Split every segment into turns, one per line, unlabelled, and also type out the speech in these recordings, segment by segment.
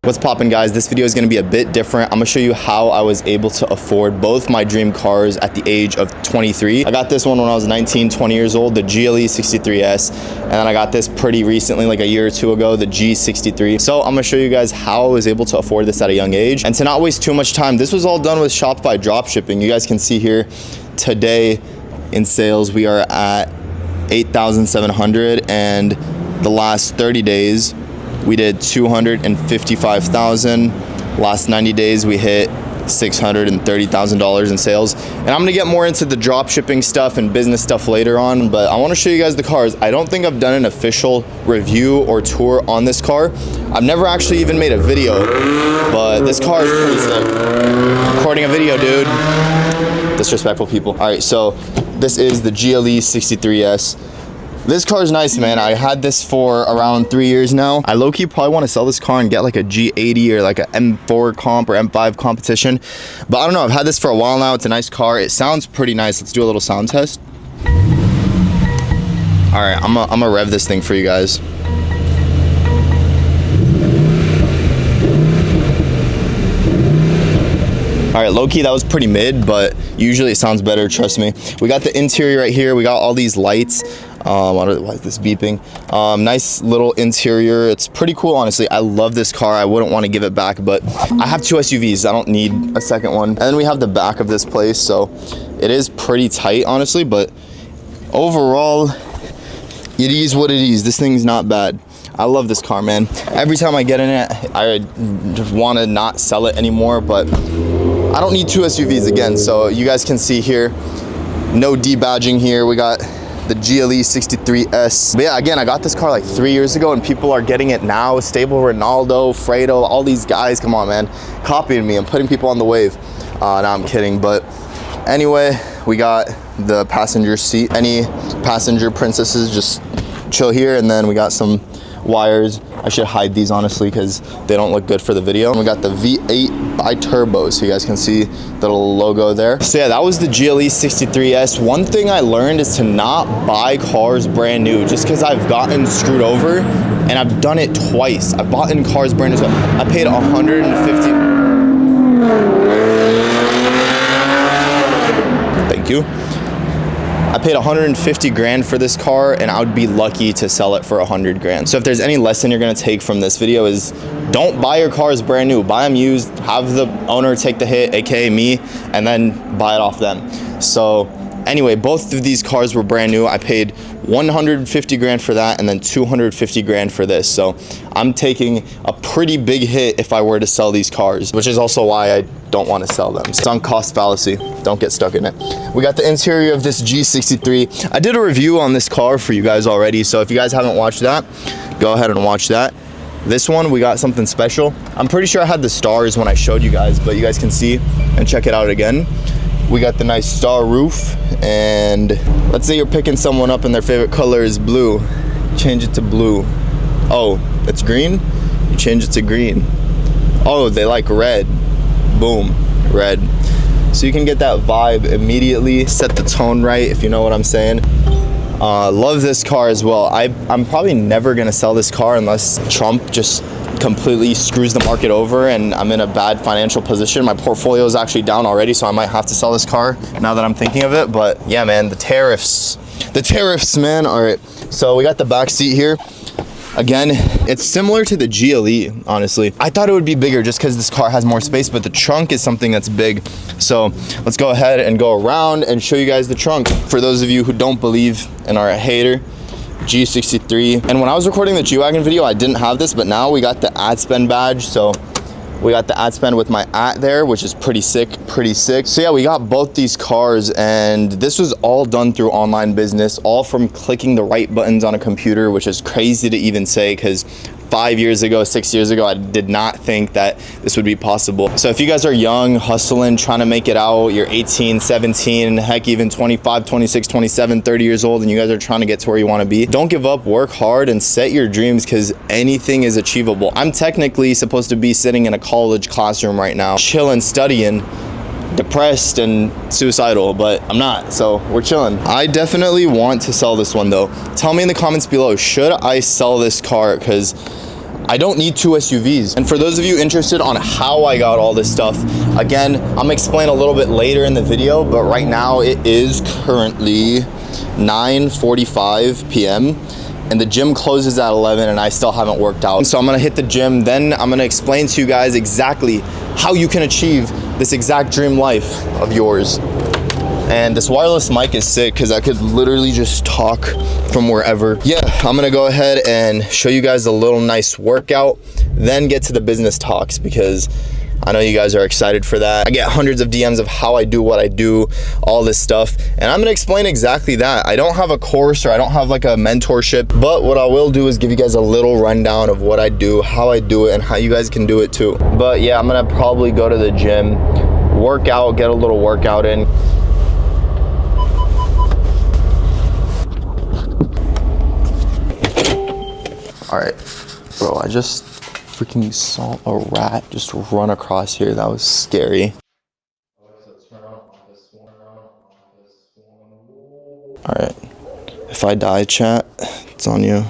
What's poppin', guys? This video is going to be a bit different. I'm going to show you how I was able to afford both my dream cars at the age of 23. I got this one when I was 19, 20 years old, the GLE63S, and then I got this pretty recently, like a year or two ago, the G63. So I'm going to show you guys how I was able to afford this at a young age. And to not waste too much time, this was all done with Shopify dropshipping. You guys can see here today in sales, we are at 8,700, and the last 30 days we did 255,000. Last 90 days we hit $630,000 in sales. And I'm gonna get more into the drop shipping stuff and business stuff later on, but I want to show you guys the cars. I don't think I've done an official review or tour on this car. I've never actually even made a video, but this car is pretty sick. Recording a video, dude. Disrespectful people. All right, so this is the GLE63S. This car is nice, man. I had this for around 3 years now. I low-key probably want to sell this car and get like a G80 or like a M4 comp or M5 competition. But I don't know, I've had this for a while now. It's a nice car. It sounds pretty nice. Let's do a little sound test. All right, I'm gonna rev this thing for you guys. All right, low-key, that was pretty mid, but usually it sounds better, trust me. We got the interior right here. We got all these lights. Why is this beeping? Nice little interior. It's pretty cool, honestly. I love this car. I wouldn't want to give it back, but I have two SUVs. I don't need a second one. And then we have the back of this place, so it is pretty tight, honestly, but overall, it is what it is. This thing's not bad. I love this car, man. Every time I get in it, I just want to not sell it anymore, but I don't need two SUVs again. So you guys can see here, no debadging here. We got the GLE63S. But yeah, again, I got this car like 3 years ago and people are getting it now. Stable Ronaldo, Fredo, all these guys, come on, man, copying me. I'm putting people on the wave. No, I'm kidding. But anyway, we got the passenger seat. Any passenger princesses, just chill here. And then we got some wires. I should hide these, honestly, because they don't look good for the video. And we got the V8 bi-turbo, so you guys can see the little logo there. So yeah, that was the GLE63S. One thing I learned is to not buy cars brand new, just because I've gotten screwed over, and I've done it twice. I've bought in cars brand new. So I paid 150. Thank you. I paid 150 grand for this car, and I would be lucky to sell it for 100 grand. So if there's any lesson you're gonna take from this video is don't buy your cars brand new. Buy them used, have the owner take the hit, AKA me, and then buy it off them. So anyway, both of these cars were brand new. I paid 150 grand for that and then 250 grand for this. So I'm taking a pretty big hit if I were to sell these cars, which is also why I don't want to sell them. It's on cost fallacy. Don't get stuck in it. We got the interior of this G63. I did a review on this car for you guys already, so if you guys haven't watched that, go ahead and watch that. This one, we got something special. I'm pretty sure I had the stars when I showed you guys, but you guys can see and check it out again. We got the nice star roof, and let's say you're picking someone up and their favorite color is blue. Change it to blue. Oh, it's green? You change it to green. Oh, they like red. Boom, red. So you can get that vibe immediately, set the tone right, if you know what I'm saying. Love this car as well. I'm probably never gonna sell this car unless Trump just completely screws the market over and I'm in a bad financial position. My portfolio is actually down already, so I might have to sell this car now that I'm thinking of it. But yeah, man, the tariffs, man. All right, so we got the back seat here. Again, it's similar to the GLE, honestly. I thought it would be bigger just because this car has more space, but the trunk is something that's big. So let's go ahead and go around and show you guys the trunk. For those of you who don't believe and are a hater, G63. And when I was recording the G-Wagon video, I didn't have this, but now we got the ad spend badge. So we got the ad spend with my at there, which is pretty sick, So yeah, we got both these cars, and this was all done through online business, all from clicking the right buttons on a computer, which is crazy to even say because 5 years ago, 6 years ago, I did not think that this would be possible. So if you guys are young, hustling, trying to make it out, you're 18, 17, heck, even 25, 26, 27, 30 years old, and you guys are trying to get to where you want to be, don't give up, work hard, and set your dreams because anything is achievable. I'm technically supposed to be sitting in a college classroom right now, chilling, studying, depressed and suicidal, but I'm not, so we're chilling. I definitely want to sell this one though. Tell me in the comments below, should I sell this car? Because I don't need 2 SUVs. And for those of you interested on how I got all this stuff, again, I'm gonna explain a little bit later in the video, but right now it is currently 9:45 p.m. and the gym closes at 11 and I still haven't worked out. So I'm gonna hit the gym, then I'm gonna explain to you guys exactly how you can achieve this exact dream life of yours. And this wireless mic is sick because I could literally just talk from wherever. Yeah, I'm gonna go ahead and show you guys a little nice workout, then get to the business talks because I know you guys are excited for that. I get hundreds of DMs of how I do what I do, all this stuff, and I'm gonna explain exactly that. I don't have a course or I don't have like a mentorship, but what I will do is give you guys a little rundown of what I do, how I do it, and how you guys can do it too. But yeah, I'm gonna probably go to the gym, work out, get a little workout in. All right, bro, I just freaking saw a rat just run across here. That was scary. All right, if I die, chat, it's on you.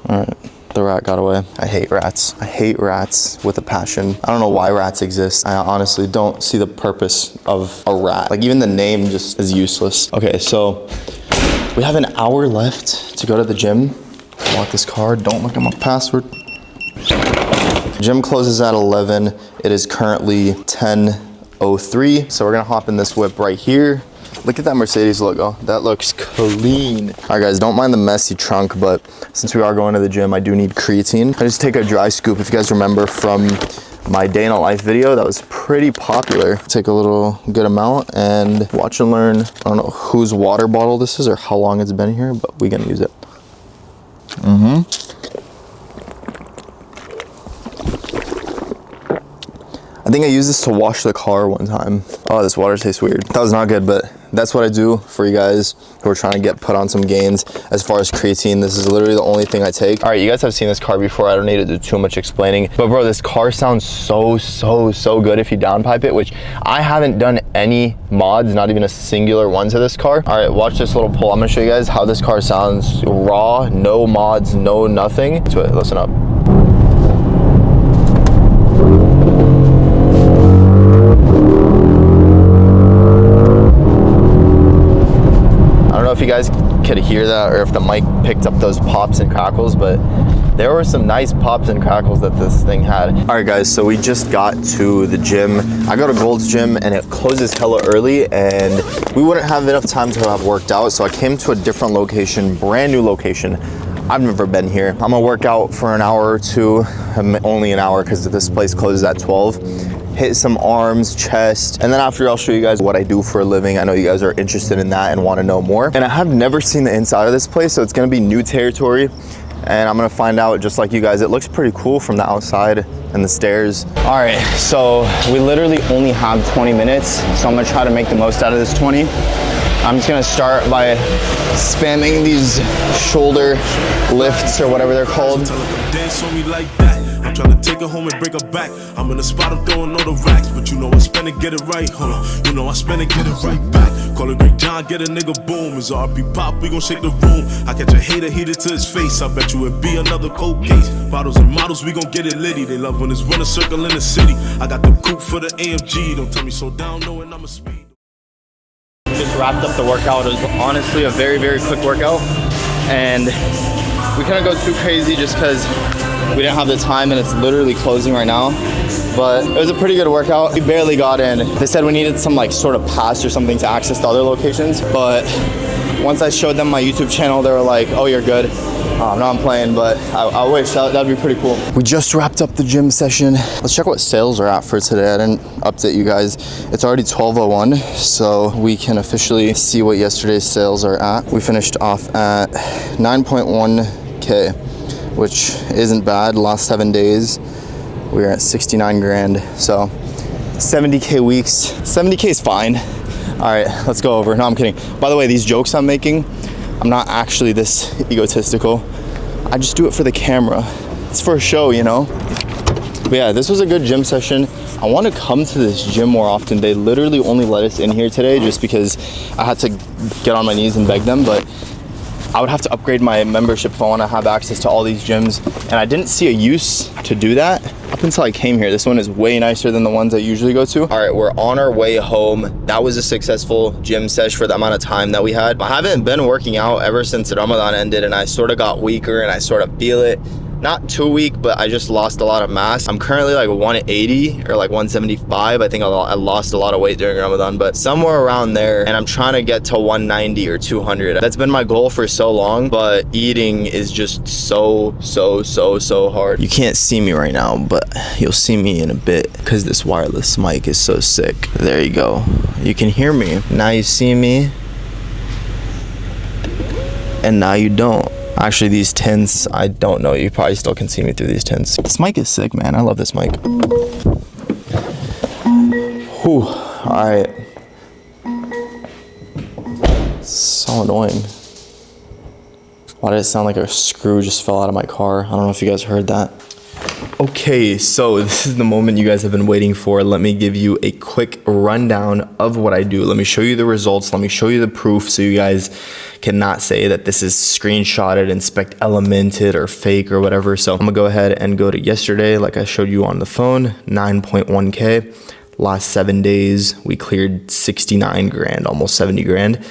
All right, the rat got away. I hate rats. I hate rats with a passion. I don't know why rats exist. I honestly don't see the purpose of a rat. Like even the name just is useless. Okay, so we have an hour left to go to the gym. Lock this car, don't look at my password. Gym closes at 11. It is currently 10:03. So we're gonna hop in this whip right here. Look at that Mercedes logo. That looks clean. All right guys, don't mind the messy trunk, but since we are going to the gym, I do need creatine. I just take a dry scoop. If you guys remember from my day in a life video, that was pretty popular. Take a little good amount and watch and learn. I don't know whose water bottle this is or how long it's been here, but we're gonna use it. I think I used this to wash the car one time. Oh, this water tastes weird. That was not good, but that's what I do for you guys who are trying to get put on some gains. As far as creatine, this is literally the only thing I take. All right, you guys have seen this car before. I don't need to do too much explaining, but bro, this car sounds so good if you downpipe it, which I haven't done any mods, not even a singular one to this car. All right, watch this little pull. I'm gonna show you guys how this car sounds raw, no mods, no nothing. So listen up. If you guys could hear that or if the mic picked up those pops and crackles, but there were some nice pops and crackles that this thing had. All right guys, so we just got to the gym. I go to Gold's Gym and it closes hella early and we wouldn't have enough time to have worked out, so I came to a different location, brand new location. I've never been here. I'm gonna work out for an hour or two, only an hour because this place closes at 12. Hit some arms, chest, and then after I'll show you guys what I do for a living. I know you guys are interested in that and want to know more. And I have never seen the inside of this place, so it's gonna be new territory. And I'm gonna find out just like you guys. It looks pretty cool from the outside and the stairs. All right, so we literally only have 20 minutes, so I'm gonna try to make the most out of this 20. I'm just gonna start by spamming these shoulder lifts or whatever they're called. I'm trying to take her home and break her back. I'm in the spot, I'm throwing all the racks, but you know I spend it, get it right. Hold on, you know I spend it, get it right back. Call it Great John, get a nigga boom. It's RP pop, we gon' shake the room. I catch a hater, heat it to his face. I bet you it'd be another cold case. Bottles and models, we gon' get it litty. They love when it's running circle in the city. I got the coupe for the AMG. Don't tell me so down, knowing I'm a speed. Just wrapped up the workout. It was honestly a very quick workout, and we couldn't go too crazy just because we didn't have the time and it's literally closing right now. But it was a pretty good workout. We barely got in. They said we needed some like sort of pass or something to access the other locations, but once I showed them my YouTube channel, they were like, oh, you're good. No, I'm playing, but I wish that'd be pretty cool. We just wrapped up the gym session. Let's check what sales are at for today. I didn't update you guys. It's already 12:01, so we can officially see what yesterday's sales are at. We finished off at 9.1K, which isn't bad. Last 7 days, we were at 69 grand. So 70K weeks, 70K is fine. All right, let's go over. No, I'm kidding. By the way, these jokes I'm making, I'm not actually this egotistical. I just do it for the camera. It's for a show, you know? But yeah, this was a good gym session. I want to come to this gym more often. They literally only let us in here today just because I had to get on my knees and beg them, but I would have to upgrade my membership if I want to have access to all these gyms, and I didn't see a use to do that up until I came here. This one is way nicer than the ones I usually go to. All right, we're on our way home. That was a successful gym sesh for the amount of time that we had. I haven't been working out ever since Ramadan ended, and I sort of got weaker, and I sort of feel it. Not too weak, but I just lost a lot of mass. I'm currently like 180 or like 175. I think I lost a lot of weight during Ramadan, but somewhere around there. And I'm trying to get to 190 or 200. That's been my goal for so long, but eating is just so hard. You can't see me right now, but you'll see me in a bit because this wireless mic is so sick. There you go. You can hear me. Now you see me. And now you don't. Actually, these tints, I don't know. You probably still can see me through these tints. This mic is sick, man. I love this mic. Whew. All right. So annoying. Why did it sound like a screw just fell out of my car? I don't know if you guys heard that. Okay, so this is the moment you guys have been waiting for. Let me give you a quick rundown of what I do. Let me show you the results. Let me show you the proof so you guys cannot say that this is screenshotted, inspect elemented, or fake or whatever. So I'm gonna go ahead and go to yesterday, like I showed you on the phone, 9.1K. Last 7 days, we cleared 69 grand, almost 70 grand.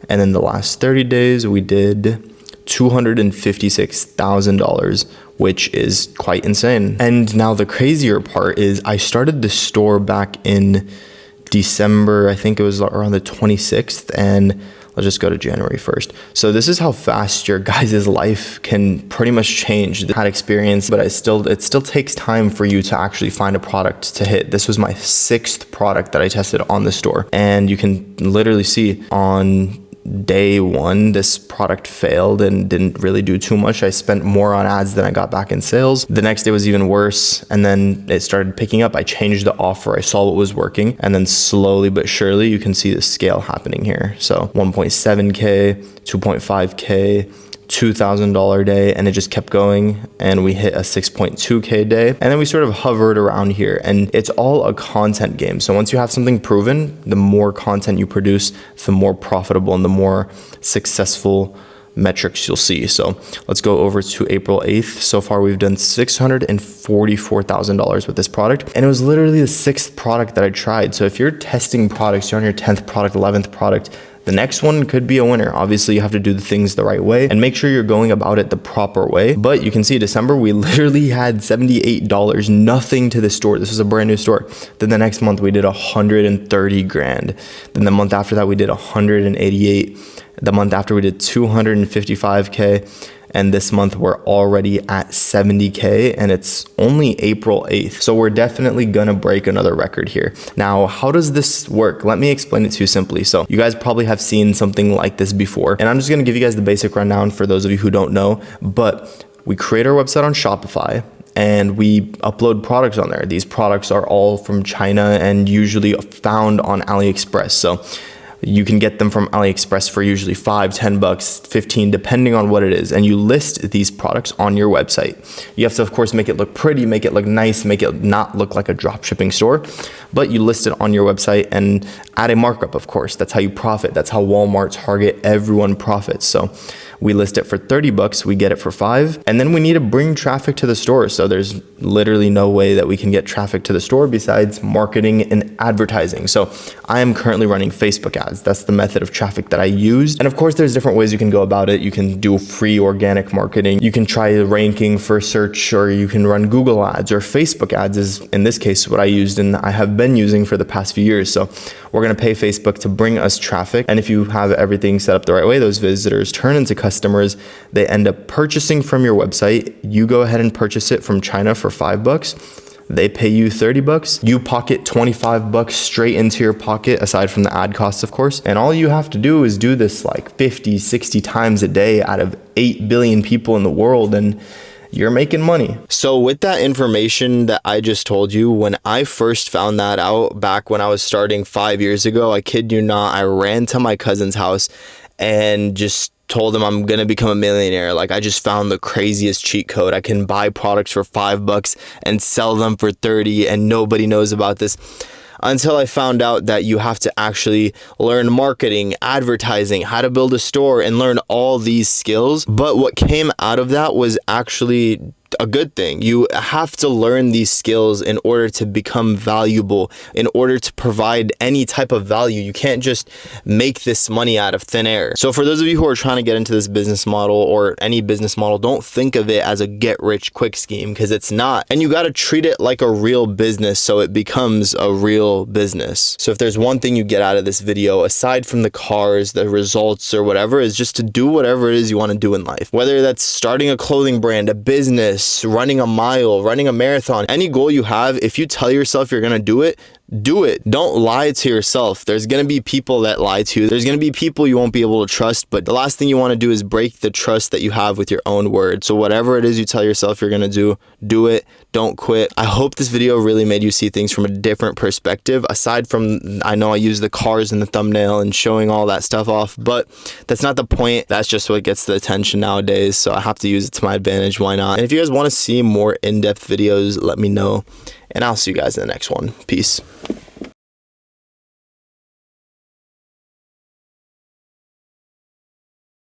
And then the last 30 days, we did $256,000, which is quite insane. And now the crazier part is I started the store back in December, I think it was around the 26th, and let's just go to January 1st. So this is how fast your guys' life can pretty much change. I had experience, but it still takes time for you to actually find a product to hit. This was my 6th product that I tested on the store, and you can literally see on day 1 this product failed and didn't really do too much. I spent more on ads than I got back in sales. The next day was even worse, and then it started picking up. I changed the offer, I saw what was working, and then slowly but surely you can see the scale happening here. So 1.7K, 2.5K, $2,000 day, and it just kept going, and we hit a 6.2K day, and then we sort of hovered around here. And it's all a content game. So once you have something proven, the more content you produce, the more profitable and the more successful metrics you'll see. So let's go over to April 8th. So far we've done $644,000 with this product, and it was literally the 6th product that I tried. So if you're testing products, you're on your 10th product, 11th product, the next one could be a winner. Obviously, you have to do the things the right way and make sure you're going about it the proper way. But you can see December, we literally had $78, nothing to the store. This was a brand new store. Then the next month we did 130 grand. Then the month after that, we did 188. The month after we did 255K. And this month we're already at 70K, and it's only April 8th. So we're definitely gonna break another record here. Now, how does this work? Let me explain it to you simply. So you guys probably have seen something like this before, and I'm just gonna give you guys the basic rundown for those of you who don't know, but we create our website on Shopify, and we upload products on there. These products are all from China and usually found on AliExpress. So you can get them from AliExpress for usually $5, $10, 15, depending on what it is. And you list these products on your website. You have to, of course, make it look pretty, make it look nice, make it not look like a drop shipping store. But you list it on your website and add a markup, of course. That's how you profit. That's how Walmart, Target, everyone profits. So we list it for $30, we get it for $5, and then we need to bring traffic to the store. So there's literally no way that we can get traffic to the store besides marketing and advertising. So I am currently running Facebook ads. That's the method of traffic that I used. And of course, there's different ways you can go about it. You can do free organic marketing. You can try ranking for search, or you can run Google ads, or Facebook ads is, in this case, what I used and I have been using for the past few years. So we're gonna pay Facebook to bring us traffic. And if you have everything set up the right way, those visitors turn into customers. They end up purchasing from your website. You go ahead and purchase it from China for $5. They pay you $30. You pocket $25 straight into your pocket, aside from the ad costs, of course. And all you have to do is do this like 50, 60 times a day out of 8 billion people in the world, and you're making money. So with that information that I just told you, when I first found that out back when I was starting 5 years ago, I kid you not, I ran to my cousin's house and just told him I'm gonna become a millionaire. Like, I just found the craziest cheat code. I can buy products for $5 and sell them for 30, and nobody knows about this. until I found out that you have to actually learn marketing, advertising, how to build a store, and learn all these skills. But what came out of that was actually a good thing. You have to learn these skills in order to become valuable, in order to provide any type of value. You can't just make this money out of thin air. So for those of you who are trying to get into this business model or any business model, don't think of it as a get rich quick scheme, because it's not. And you got to treat it like a real business so it becomes a real business. So if there's one thing you get out of this video, aside from the cars, the results or whatever, is just to do whatever it is you want to do in life. Whether that's starting a clothing brand, a business, running a mile, running a marathon, any goal you have, if you tell yourself you're gonna do it, do it. Don't lie to yourself. There's gonna be people that lie to you. There's gonna be people you won't be able to trust, but the last thing you want to do is break the trust that you have with your own word. So whatever it is you tell yourself you're gonna do it. Don't quit. I hope this video really made you see things from a different perspective. Aside from, I know I use the cars in the thumbnail and showing all that stuff off, but that's not the point. That's just what gets the attention nowadays. So I have to use it to my advantage. Why not? And if you guys want to see more in-depth videos, let me know. And I'll see you guys in the next one. Peace.